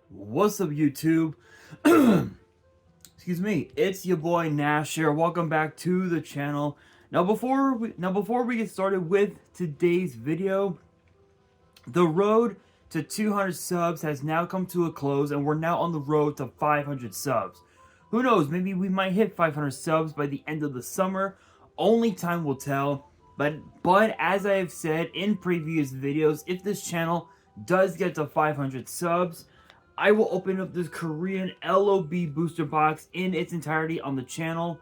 What's up, YouTube? Excuse me, it's your boy Nash here. Welcome back to the channel. Now before we get started with today's video, the road to 200 subs has now come to a close, and we're now on the road to 500 subs. Who knows, maybe we might hit 500 subs by the end of the summer. Only time will tell. But as I have said in previous videos, if this channel does get to 500 subs, I will open up this Korean LOB booster box in its entirety on the channel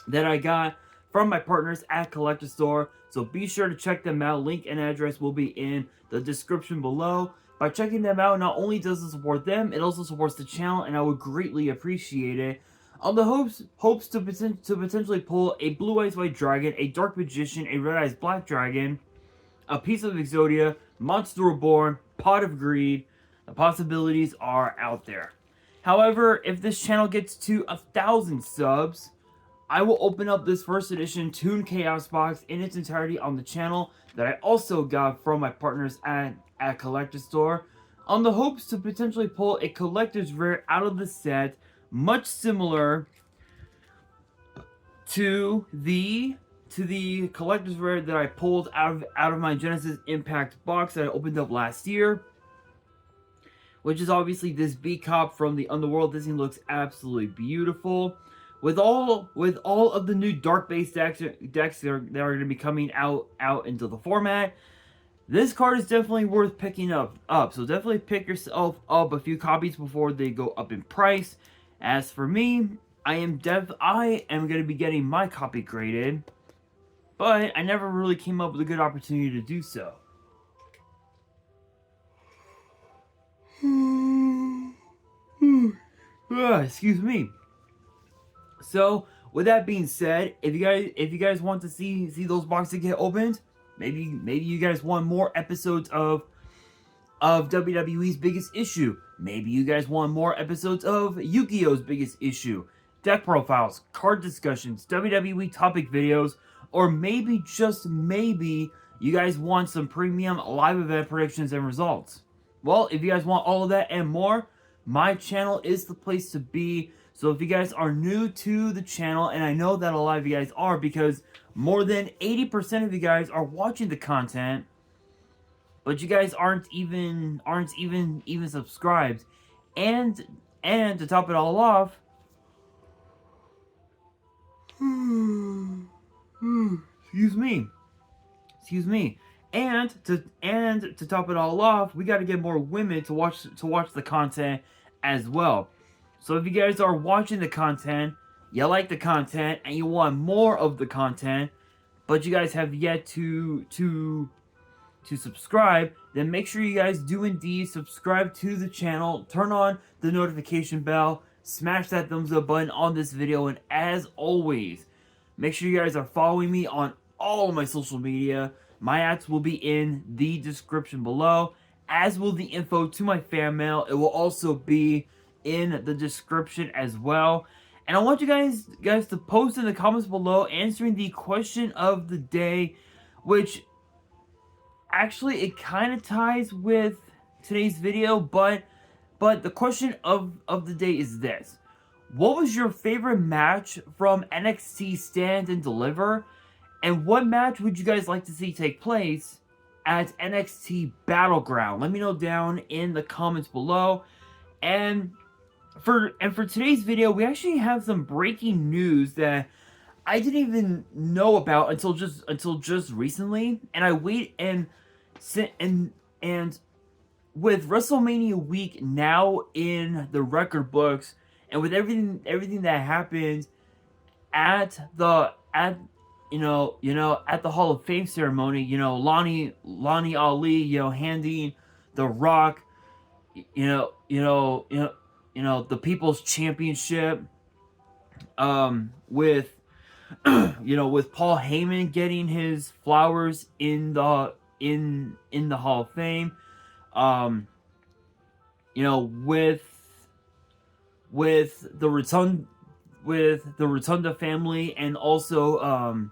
that I got from my partners at Collector Store. So be sure to check them out. Link and address will be in the description below. By checking them out, not only does it support them, it also supports the channel, and I would greatly appreciate it. On the hopes to potentially pull a Blue Eyes White Dragon, a Dark Magician, a Red Eyes Black Dragon, a piece of Exodia, Monster Reborn, Pot of Greed. The possibilities are out there. However, if this channel gets to 1,000 subs, I will open up this first edition Toon Chaos box in its entirety on the channel that I also got from my partners at Collector Store, on the hopes to potentially pull a collector's rare out of the set, much similar to the collector's rare that I pulled out of my Genesis Impact box that I opened up last year, which is obviously this B-Cop from the Underworld. This thing looks absolutely beautiful. With all of the new dark-based decks that are going to be coming out into the format, this card is definitely worth picking up. So definitely pick yourself up a few copies before they go up in price. As for me, I am going to be getting my copy graded, but I never really came up with a good opportunity to do so. Excuse me. So, with that being said, if you guys want to see those boxes get opened, maybe you guys want more episodes of WWE's Biggest Issue. Maybe you guys want more episodes of Yu-Gi-Oh's Biggest Issue, deck profiles, card discussions, WWE topic videos, or maybe, just maybe, you guys want some premium live event predictions and results. Well, if you guys want all of that and more, my channel is the place to be. So if you guys are new to the channel, and I know that a lot of you guys are, because more than 80% of you guys are watching the content, but you guys aren't even subscribed. And to top it all off, excuse me. And to top it all off, we got to get more women to watch the content as well. So if you guys are watching the content, you like the content, and you want more of the content, but you guys have yet to subscribe, then make sure you guys do indeed subscribe to the channel, turn on the notification bell, smash that thumbs up button on this video, and as always, make sure you guys are following me on all of my social media. My ads will be in the description below, as will the info to my fan mail. It will also be in the description as well. And I want you guys to post in the comments below answering the question of the day, which actually it kind of ties with today's video, but the question of the day is this: what was your favorite match from NXT Stand and Deliver? And what match would you guys like to see take place at NXT Battleground? Let me know down in the comments below. And for today's video, we actually have some breaking news that I didn't even know about until just recently. And and with WrestleMania week now in the record books, and with everything that happened at the Hall of Fame ceremony, Lonnie Ali, handing The Rock, the People's Championship, with with Paul Heyman getting his flowers in the Hall of Fame, with the Rotunda family, and also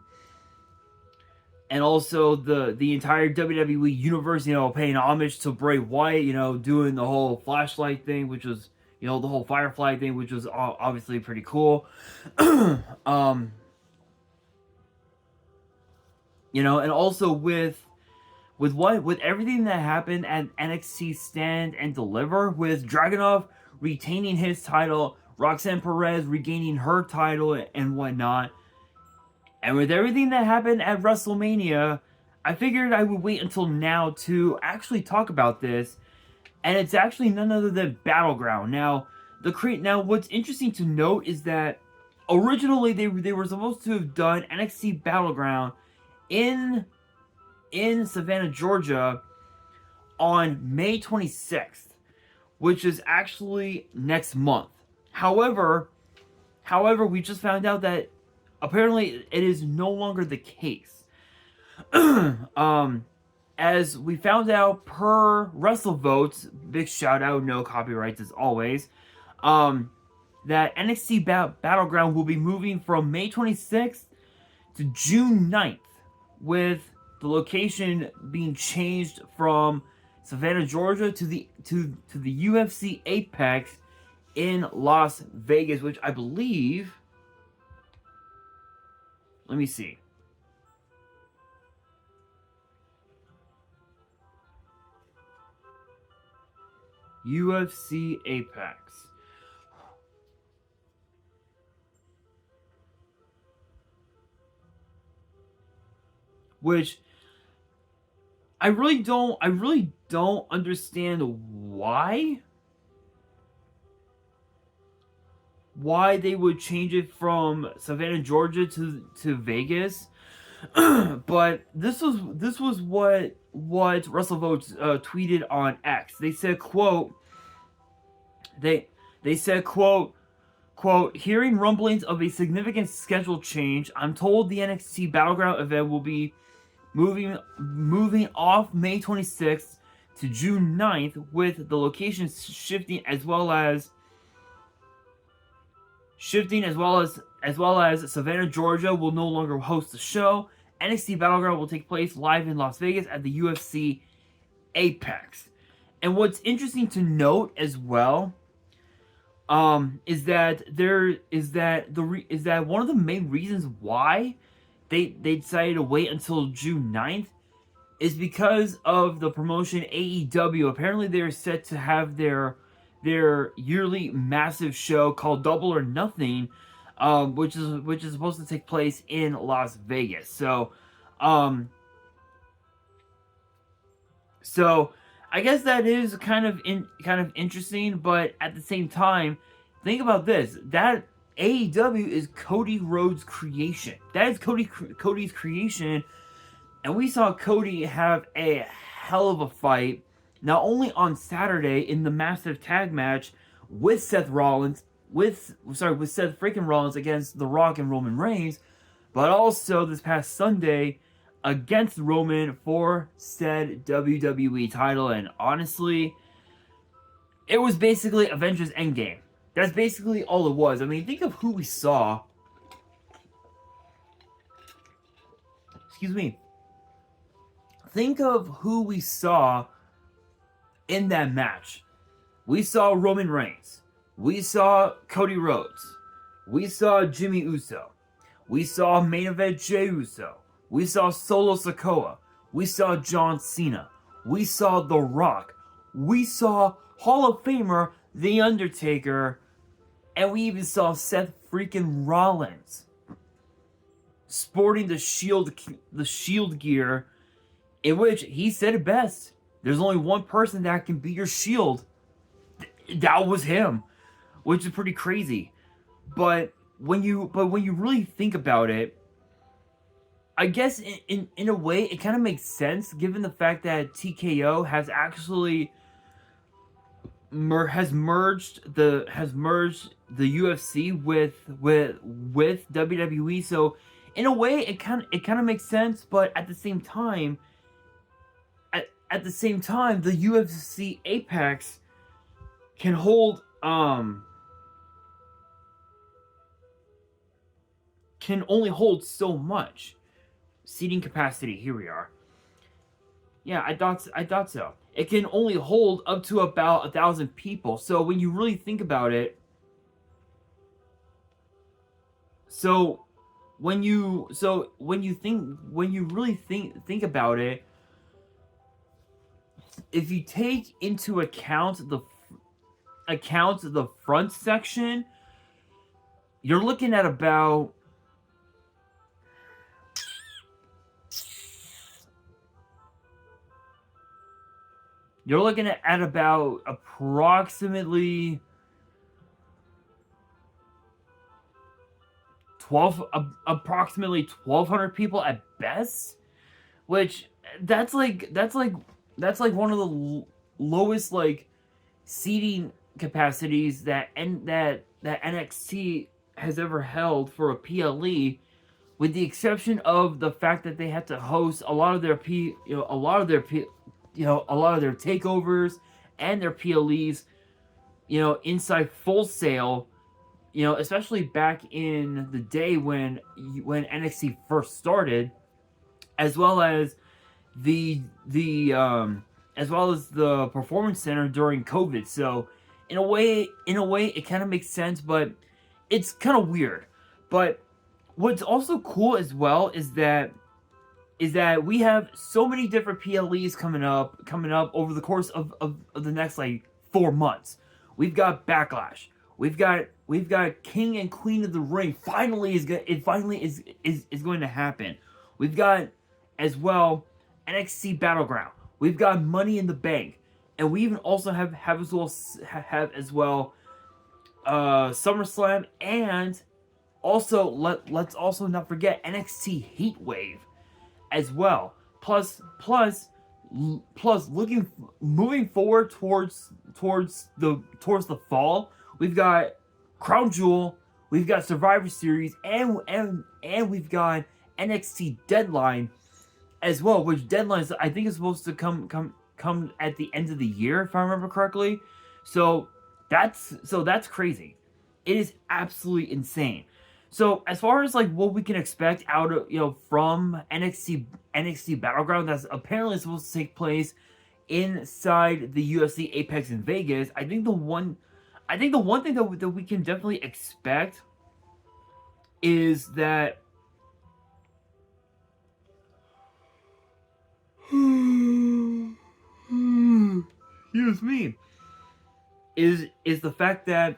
and also the entire WWE universe, paying homage to Bray Wyatt, doing the whole flashlight thing, which was, the whole Firefly thing, which was obviously pretty cool. um, and also with everything that happened at NXT Stand and Deliver, with Dragunov retaining his title, Roxanne Perez regaining her title and whatnot, and with everything that happened at WrestleMania, I figured I would wait until now to actually talk about this, and it's actually none other than Battleground. Now, what's interesting to note is that originally they were supposed to have done NXT Battleground in Savannah, Georgia, on May 26th, which is actually next month. However, we just found out that apparently it is no longer the case. As we found out per WrestleVotes, big shout out, no copyrights as always, that NXT Battleground will be moving from May 26th to June 9th, with the location being changed from Savannah, Georgia to the UFC Apex in Las Vegas, which I believe, let me see. UFC Apex. Which I really don't understand why they would change it from Savannah, Georgia to Vegas. But this was what WrestleVotes tweeted on X. They said, quote, they said, quote, hearing rumblings of a significant schedule change, I'm told the NXT Battleground event will be moving off May 26th to June 9th, with the location shifting as well as Savannah, Georgia will no longer host the show. NXT Battleground will take place live in Las Vegas at the UFC Apex. And what's interesting to note as well, is that one of the main reasons why they decided to wait until June 9th is because of the promotion AEW. Apparently they're set to have their yearly massive show called Double or Nothing, which is supposed to take place in Las Vegas. So I guess that is kind of interesting, but at the same time, think about this: that AEW is Cody Rhodes' creation. That is Cody's creation, and we saw Cody have a hell of a fight, not only on Saturday in the massive tag match with Seth Rollins, with Seth freaking Rollins against The Rock and Roman Reigns, but also this past Sunday against Roman for said WWE title. And honestly, it was basically Avengers Endgame. That's basically all it was. I mean, think of who we saw. Excuse me. Think of who we saw in that match. We saw Roman Reigns. We saw Cody Rhodes. We saw Jimmy Uso. We saw main event Jey Uso. We saw Solo Sikoa. We saw John Cena. We saw The Rock. We saw Hall of Famer The Undertaker. And we even saw Seth freaking Rollins sporting the shield gear, in which he said it best. There's only one person that can be your shield. That was him, which is pretty crazy. But when you really think about it, I guess in a way it kind of makes sense, given the fact that TKO has actually merged the UFC with WWE. So in a way it kind of makes sense, but at the same time the UFC Apex can hold can only hold so much. seating capacity. Here we are. Yeah, I thought so. It can only hold up to about 1,000 people. So when you really think about it, when you really think about it, if you take into account the front section, you're looking at about approximately 1,200 people at best, which that's like one of the lowest like seating capacities that NXT has ever held for a PLE, with the exception of the fact that they had to host a lot of their takeovers and their PLEs, inside Full Sail, especially back in the day when NXT first started, as well as the performance center during COVID. So in a way it kind of makes sense, but it's kind of weird. But what's also cool as well is that we have so many different PLEs coming up over the course of the next like 4 months. We've got Backlash. We've got King and Queen of the Ring. Finally is going to happen. We've got as well NXT Battleground. We've got Money in the Bank, and we even also have as well SummerSlam, and also let's also not forget NXT Heatwave as well. Plus moving forward towards the fall, we've got Crown Jewel, we've got Survivor Series, and we've got NXT Deadline as well, which Deadline I think is supposed to come at the end of the year, if I remember correctly. So that's crazy. It is absolutely insane. So as far as like what we can expect out of from NXT Battleground, that's apparently supposed to take place inside the UFC Apex in Vegas, I think the one thing that we can definitely expect is that excuse me, is the fact that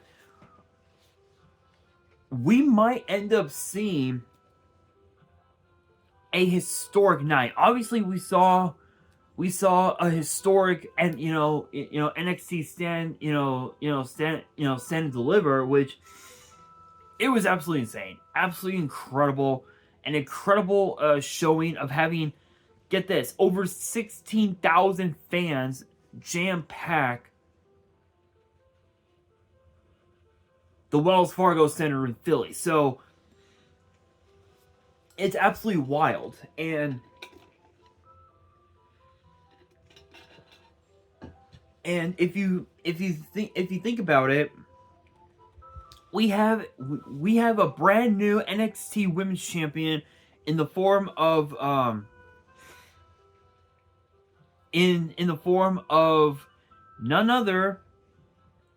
we might end up seeing a historic night. Obviously, we saw a historic and NXT stand and deliver, which it was absolutely insane, absolutely incredible, an incredible showing of having, get this, over 16,000 fans jam pack the Wells Fargo Center in Philly. So it's absolutely wild. And if you think about it, we have a brand new NXT Women's Champion in the form of none other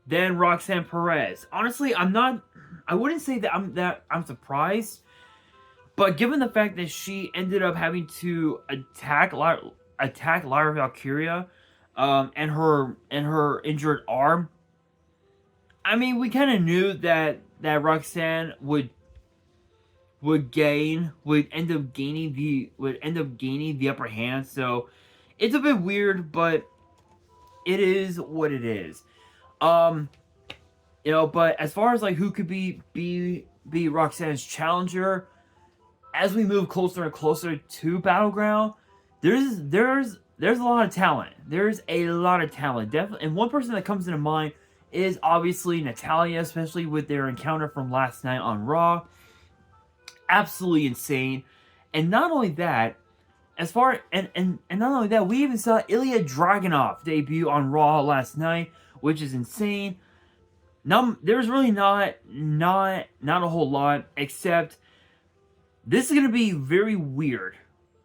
than Roxanne Perez. Honestly, I wouldn't say that I'm surprised, but given the fact that she ended up having to attack Lyra Valkyria, and her injured arm, I mean, we kind of knew that Roxanne would end up gaining the upper hand. So it's a bit weird, but it is what it is. But as far as like who could be Roxanne's challenger, as we move closer and closer to Battleground, there's a lot of talent. There's a lot of talent, definitely. And one person that comes into mind is obviously Natalya, especially with their encounter from last night on Raw. Absolutely insane. And not only that, and not only that, we even saw Ilya Dragunov debut on Raw last night, which is insane. Now, there's really not a whole lot, except this is going to be very weird.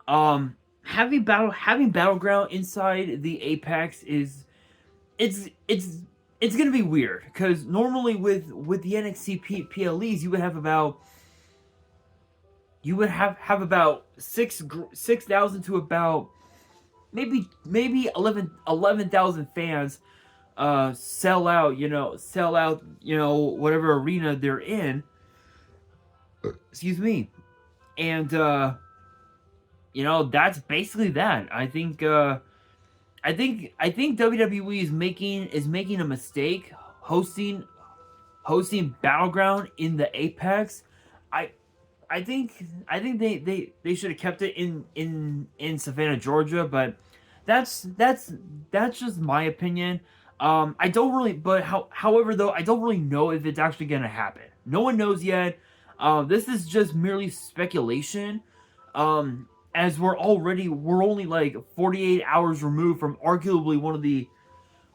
Having Battleground inside the Apex is it's gonna be weird, because normally with the NXT PLEs you would have about 6,000 to about maybe 11,000 fans sell out whatever arena they're in. Excuse me. And that's basically that. I think WWE is making a mistake hosting Battleground in the Apex. I think they should have kept it in Savannah, Georgia, but that's just my opinion. I don't really, but however though, I don't really know if it's actually gonna happen. No one knows yet. This is just merely speculation. As we're only like 48 hours removed from arguably one of the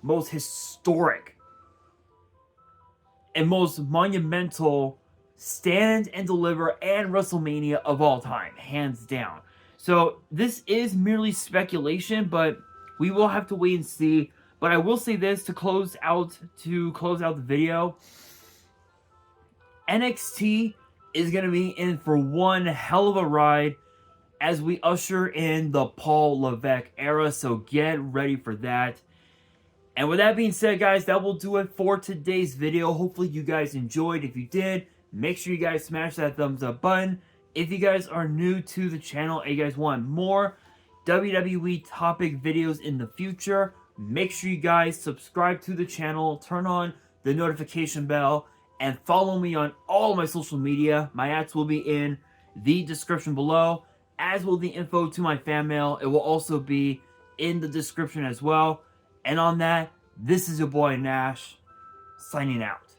most historic and most monumental Stand and Deliver and WrestleMania of all time, hands down. So this is merely speculation, but we will have to wait and see. But I will say this to close out the video. NXT is going to be in for one hell of a ride as we usher in the Paul Levesque era, so get ready for that. And with that being said, guys, that will do it for today's video. Hopefully you guys enjoyed. If you did, make sure you guys smash that thumbs up button. If you guys are new to the channel and you guys want more WWE topic videos in the future, make sure you guys subscribe to the channel, turn on the notification bell, and follow me on all my social media. My ads will be in the description below, as will the info to my fan mail. It will also be in the description as well. And on that, this is your boy Nash, signing out.